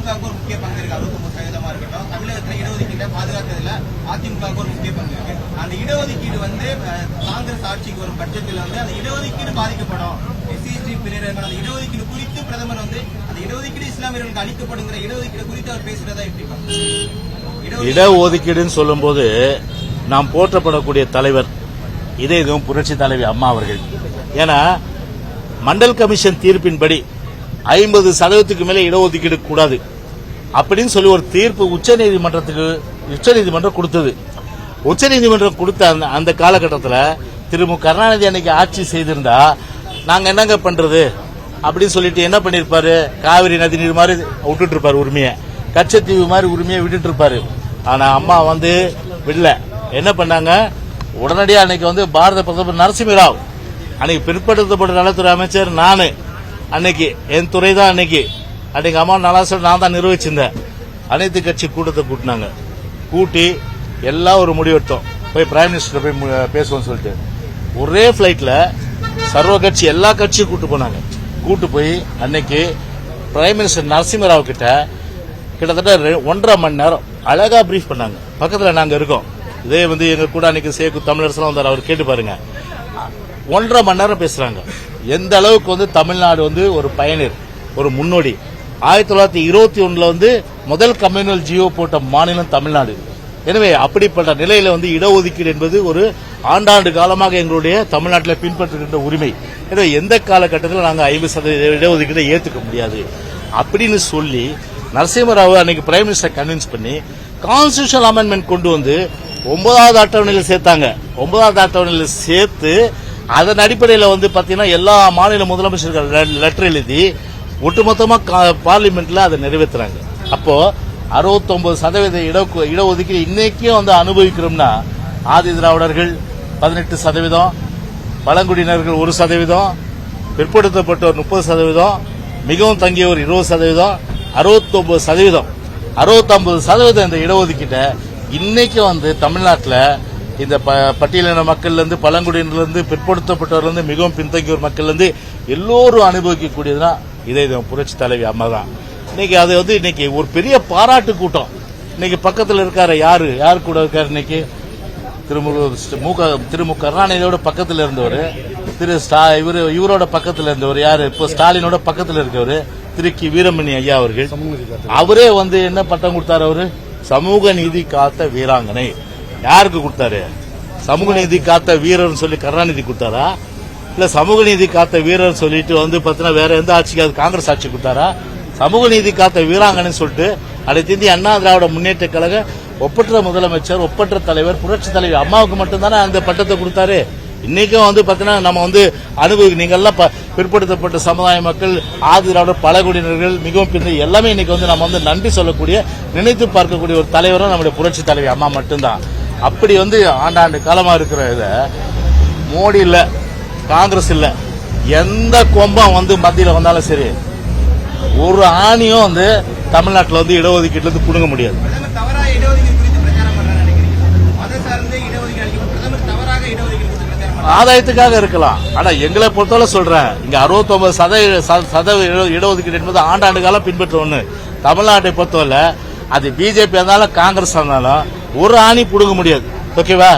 திமுகவுக்கு ஒரு முக்கிய பங்கு இருக்கு. 69% இருக்கட்டும். தமிழகத்தில் இடஒதுக்கீட்டை பாதுகாத்ததுல அதிமுகவுக்கு ஒரு முக்கிய பங்கு இருக்கு. அந்த இடஒதுக்கீடு காங்கிரஸ் ஆட்சிக்கு வரும் பட்சத்தில் அந்த இடஒதுக்கீடு பாதிக்கப்படும். எஸ்சி பிரிவினர்கள் அந்த இடஒதுக்கீடு குறித்து பிரதமர் அந்த இடஒதுக்கீடு இஸ்லாமியர்களுக்கு அளிக்கப்படுகிற இடஒதுக்கீடு குறித்து அவர் பேசுறதா எப்படி? இடஒதுக்கீடுன்னு சொல்லும் போது நாம் போற்றப்படக்கூடிய தலைவர் இதே இதுவும் புரட்சி தலைவி அம்மா அவர்கள். ஏன்னா மண்டல் கமிஷன் தீர்ப்பின்படி 50% மேலே இடஒதுக்கீடு கூடாது அப்படின்னு சொல்லி ஒரு தீர்ப்பு உச்சநீதிமன்றம் கொடுத்தது. உச்சநீதிமன்றம் கொடுத்த அந்த காலகட்டத்தில் திரு மு கருணாநிதி அன்னைக்கு ஆட்சி செய்திருந்தா நாங்க என்னங்க பண்றது அப்படின்னு சொல்லிட்டு என்ன பண்ணிருப்பாரு, காவிரி நதி நீர் மாதிரி விட்டுட்டு இருப்பாரு, உரிமையை கச்சத்தீவு மாதிரி உரிமையை விட்டுட்டு இருப்பாரு. ஆனா அம்மா விடல. என்ன பண்ணாங்க, உடனடியாக அன்னைக்கு பாரத பிரதமர் நரசிம்மராவ், அன்னைக்கு பிற்படுத்தப்பட்ட நலத்துறை அமைச்சர் நானு, அன்னைக்கு என் துறை தான் அன்னைக்கு அம்மா நலாசல் நான் தான் நிர்வகிச்சிருந்தேன். அனைத்து கட்சி கூட்டத்தை கூட்டினாங்க. கூட்டி எல்லாம் ஒரு முடிவெடுத்தோம், போய் பிரைம் மினிஸ்டர் போய் பேசுவோம் சொல்லிட்டு ஒரே பிளைட்ல சர்வ கட்சி எல்லா கட்சியும் கூட்டு போனாங்க. கூட்டு போய் அன்னைக்கு பிரைம் மினிஸ்டர் நரசிம்மராவ் கிட்ட கிட்டத்தட்ட 1.5 மணி நேரம் அழகா பிரீஃப் பண்ணாங்க. பக்கத்துல நாங்க இருக்கோம். இதே எங்க கூட அன்னைக்கு சேக்கு தமிழரசெல்லாம் வந்தார், அவர் கேட்டு பாருங்க. 1.5 மணி நேரம் பேசுறாங்க. எந்த அளவுக்கு தமிழ்நாடு ஒரு பயனர், ஒரு முன்னோடி. 1921 முதல் கம்யூனல் ஜியோ போட்ட மாநிலம் தமிழ்நாடு. எனவே அப்படிப்பட்ட நிலையில இடஒதுக்கீடு என்பது ஒரு ஆண்டாண்டு காலமாக எங்களுடைய தமிழ்நாட்டில் பின்பற்றுகின்ற உரிமை. எனவே எந்த காலகட்டத்தில் நாங்கள் 50% இடஒதுக்கீட்டை ஏற்றுக்க முடியாது அப்படின்னு சொல்லி நரசிம்மராவ் அன்னைக்கு பிரைம் மினிஸ்டர் கன்வின்ஸ் பண்ணி கான்ஸ்டிடியூஷனல் அமெண்ட்மெண்ட் கொண்டு 9வது அட்டவணையில் சேர்த்தாங்க. 9வது அட்டவணையில் சேர்த்து அதன் அடிப்படையில் பாத்தீங்கன்னா எல்லா மாநில முதலமைச்சர்கள் லெட்டர் எழுதி ஒட்டுமொத்தமா பார்லிமெண்ட்ல அதை நிறைவேற்றுறாங்க. அப்போ 69% இடஒதுக்கீடு இன்னைக்கும் அனுபவிக்கிறோம்னா ஆதி திராவிடர்கள் 18%, பழங்குடியினர்கள் 1%, பிற்படுத்தப்பட்டோர் 30%, மிகவும் தங்கியோர் 20%, 69%, 69% இந்த இடஒதுக்கீட்டை இன்னைக்கு தமிழ்நாட்டில் இந்த பட்டியலின மக்கள்ல இருந்து, பழங்குடியினர்ல இருந்து, பிற்படுத்தப்பட்டவர்ல இருந்து, மிகவும் பின்தங்கியோர் மக்கள்ல இருந்து எல்லோரும் அனுபவிக்கக்கூடியதுன்னா இதே புரட்சி தலைவி அம்மா தான். இன்னைக்கு அது இன்னைக்கு ஒரு பெரிய பாராட்டு கூட்டம். இன்னைக்கு பக்கத்தில் இருக்காரு, யாரு கூட இருக்காரு, இன்னைக்கு திரு மு கருணாநிதியோட பக்கத்தில் இருந்தவர், இவரோட பக்கத்தில் இருந்தவர் யாரு, இப்போ ஸ்டாலினோட பக்கத்தில் இருக்கவர் திரு கி வீரமணி ஐயா அவர்கள். அவரே என்ன பட்டம் கொடுத்தாரு, அவரு சமூக நீதி காத்த வீராங்கனை. யாருக்கு கொடுத்தாரு? சமூக நீதி காத்த வீரர் சொல்லி கருணாநிதி கொடுத்தாரா, இல்ல சமூக நீதி காத்த வீரர் சொல்லிட்டு பாத்தீங்கன்னா வேற எந்த ஆட்சிக்கு, காங்கிரஸ் ஆட்சி கொடுத்தாரா? சமூக நீதி காத்த வீராங்கனை சொல்லிட்டு அனைத்து இந்திய அண்ணா திராவிட முன்னேற்ற கழக ஒப்பற்ற முதலமைச்சர், ஒப்பற்ற தலைவர் புரட்சி தலைவர் அம்மாவுக்கு மட்டும்தானே அந்த பட்டத்தை கொடுத்தாரு. இன்னைக்கும் பாத்தீங்கன்னா நம்ம நீங்க எல்லாம் பிற்படுத்தப்பட்ட சமுதாய மக்கள், ஆதி திராவிடர், பழங்குடியினர்கள், மிகவும் பின்ன எல்லாமே இன்னைக்கு நம்ம நன்றி சொல்லக்கூடிய, நினைத்து பார்க்கக்கூடிய ஒரு தலைவரும் நம்முடைய புரட்சி தலைவி அம்மா மட்டும்தான். அப்படி ஆண்டாண்டு காலமா இருக்கிற இத மோடி இல்ல, காங்கிரஸ் இல்ல, எந்த கொம்பம் மத்தியில வந்தாலும் சரி, ஒரு ஆணியும் தமிழ்நாட்டில் இடஒதுக்கீட்டுல இருந்து புடுங்க முடியாது. ஆதாயத்துக்காக இருக்கலாம். ஆனா எங்களை பொறுத்தவரை சொல்றேன், இங்க 69% இடஒதுக்கீடு என்பது ஆண்டாண்டு காலம் பின்பற்ற ஒண்ணு. தமிழ்நாட்டை பொறுத்தவரை அது பிஜேபி இருந்தாலும் காங்கிரஸ் இருந்தாலும் ஒரு ஆணி புடுங்க முடியாது. ஓகேவா?